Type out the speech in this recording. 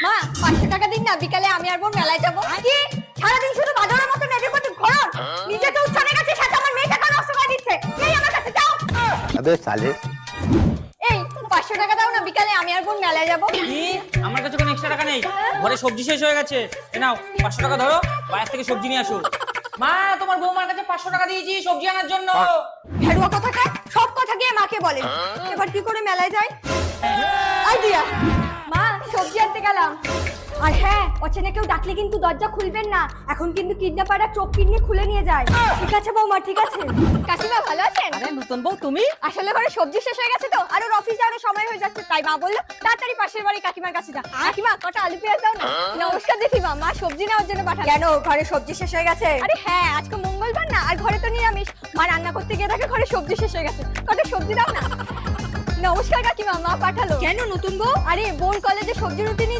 মা 500 টাকা দিন না, বিকালে আমি আর বোন মেলায় যাবো। কি সারাদিন শুধু বাদরের মতো মেয়েদের প্রতি ঘোরন, নিজে তো উচ্চারণের কাছে সাথে আমার মেয়ে টাকা নষ্ট করে দিচ্ছে। এই আমার কাছে যাও। अबे साले এই 500 টাকা দাও না, বিকালে আমি আর বোন মেলায় যাবো। কি আমার কাছে কোনো এক্সট্রা টাকা নেই, ঘরে সবজি শেষ হয়ে গেছে। এ নাও 500 টাকা ধরো, বাইরে থেকে সবজি নিয়ে আসো। মা তোমার বৌমার কাছে 500 টাকা দিয়েছি সবজি আনার জন্য। ভেড়ুয়া কথাকার সব কথা গিয়ে মাকে বলে। এবার কি করে মেলায় যাই? আইডিয়া। মা সবজি আনতে গেলাম। আর হ্যাঁ, অচেনা কেউ ডাকলে কিন্তু দরজা খুলবেন না, এখন কিন্তু কিডন্যাপাররা চোখ কিডনি খুলে নিয়ে যায়। ঠিক আছে বৌমা, ঠিক আছে। কাকিমা ভালো আছেন? আরে নতুন বউ তুমি? আসলে ঘরে সবজি শেষ হয়ে গেছে তো, আর ওর অফিস যাওয়ার সময় হয়ে যাচ্ছে, তাই মা বললো তাড়াতাড়ি পাশের বাড়ি কাকিমার কাছে যা। কাকিমা কটা আলু পেঁয়াজ দাও না। নমস্কার জেঠিমা, মা সবজি নেওয়ার জন্য পাঠালো। কেন ঘরে সবজি শেষ হয়ে গেছে? আরে হ্যাঁ, আজকে মঙ্গলবার না, আর ঘরে তো নিরামিষ। মা রান্না করতে গিয়ে দেখে ঘরে সবজি শেষ হয়ে গেছে, কটা সবজি দাও না। নমস্কার কাকিমা, মা পাঠালো। কেন নতুন বউ? আরে বোন কলেজে সবজি রুটি